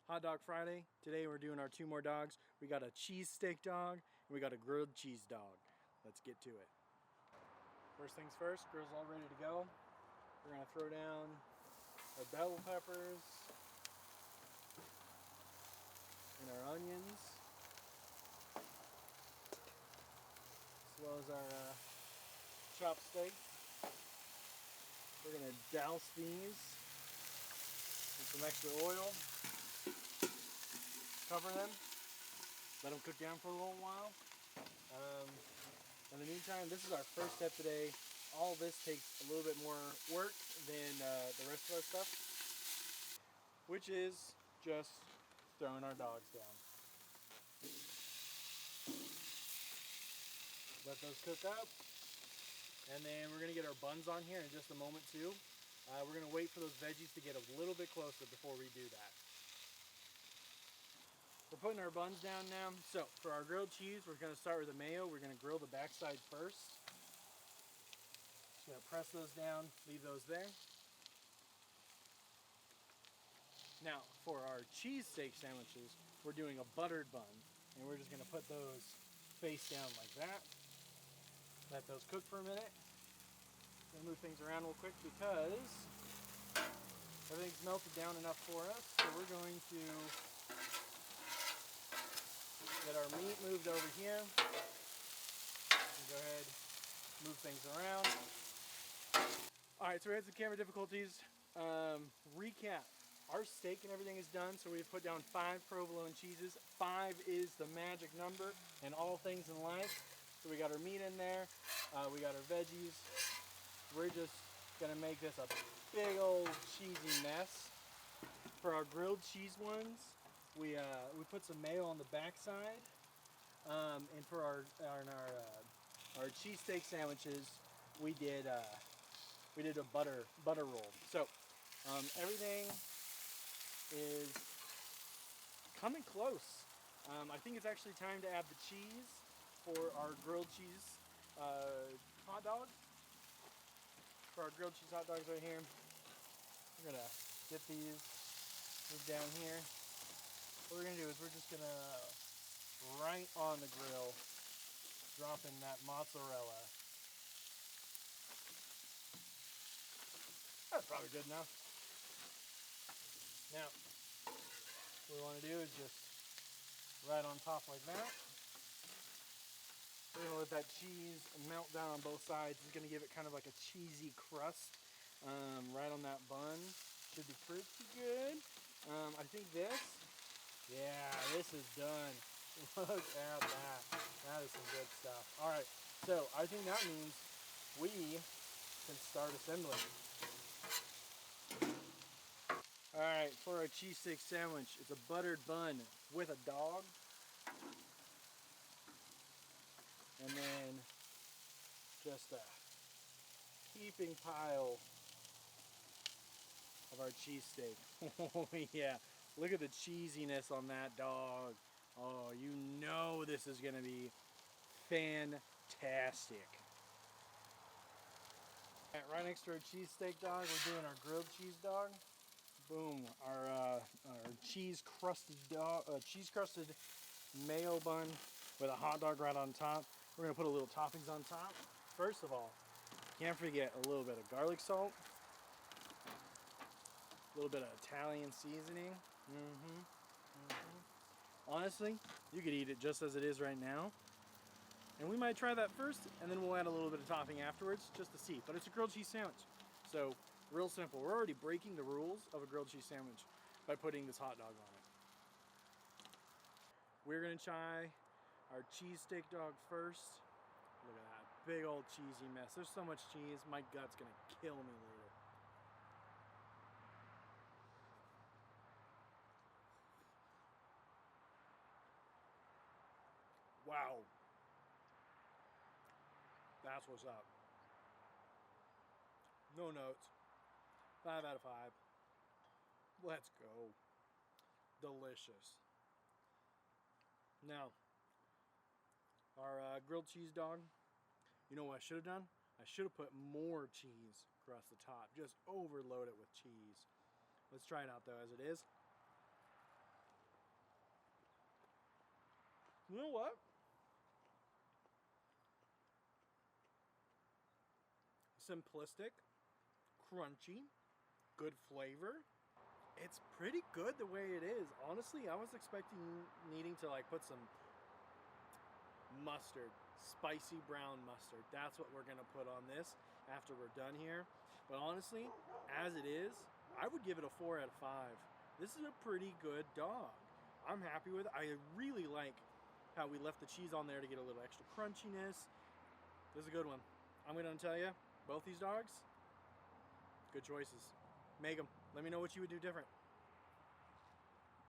Hot Dog Friday. Today we're doing our 2 more dogs. We got a cheese steak dog and we got a grilled cheese dog. Let's get to it. First things first, grill's all ready to go. We're gonna throw down our bell peppers and our onions, as well as our chopped steak. We're gonna douse these with some extra oil. Cover them, let them cook down for a little while. In the meantime, this is our first step today. All this takes a little bit more work than the rest of our stuff, which is just throwing our dogs down. Let those cook up, and then we're gonna get our buns on here in just a moment too. We're gonna wait for those veggies to get a little bit closer before we do that. We're putting our buns down now. So for our grilled cheese, we're going to start with the mayo. We're going to grill the backside first. Just going to press those down, leave those there. Now for our cheese steak sandwiches, we're doing a buttered bun, and we're just going to put those face down like that. Let those cook for a minute. I'm going to move things around real quick because everything's melted down enough for us. So we're going to get our meat moved over here. Go ahead, move things around. All right, so we had some camera difficulties. Recap, our steak and everything is done, so we've put down 5 provolone cheeses. 5 is the magic number in all things in life. So we got our meat in there, we got our veggies. We're just gonna make this a big old cheesy mess. For our grilled cheese ones, we put some mayo on the backside, and for our cheesesteak sandwiches, we did a butter roll. So everything is coming close. I think it's actually time to add the cheese for our grilled cheese hot dog. For our grilled cheese hot dogs right here, we're gonna get these moved down here. What we're going to do is we're just going to, right on the grill, drop in that mozzarella. That's probably good enough. Now, what we want to do is just right on top like that. We're going to let that cheese melt down on both sides. It's going to give it kind of like a cheesy crust right on that bun. Should be pretty good. I think this. Yeah, this is done. Look at that. That is some good stuff. All right, so I think that means we can start assembling. All right, for our cheese steak sandwich, it's a buttered bun with a dog. And then just a heaping pile of our cheesesteak. Oh yeah. Look at the cheesiness on that dog. Oh, you know this is gonna be fantastic. All right, right next to our cheesesteak dog, we're doing our grilled cheese dog. Boom, our cheese crusted mayo bun with a hot dog right on top. We're gonna put a little toppings on top. First of all, can't forget a little bit of garlic salt, a little bit of Italian seasoning. Honestly, you could eat it just as it is right now. And we might try that first, and then we'll add a little bit of topping afterwards, just to see. But it's a grilled cheese sandwich. So, real simple. We're already breaking the rules of a grilled cheese sandwich by putting this hot dog on it. We're gonna try our cheese steak dog first. Look at that big old cheesy mess. There's so much cheese, my gut's gonna kill me later. Wow. That's what's up. No notes. 5 out of 5. Let's go. Delicious. Now, our grilled cheese dog, you know what I should have done? I should have put more cheese across the top. Just overload it with cheese. Let's try it out though as it is. You know what? Simplistic, crunchy, good flavor. It's pretty good the way it is. Honestly, I was expecting needing to like put some mustard, spicy brown mustard. That's what we're gonna put on this after we're done here. But honestly, as it is, I would give it a 4 out of 5. This is a pretty good dog. I'm happy with it. I really like how we left the cheese on there to get a little extra crunchiness. This is a good one. I'm gonna tell you, both these dogs, good choices. Make them. Let me know what you would do different.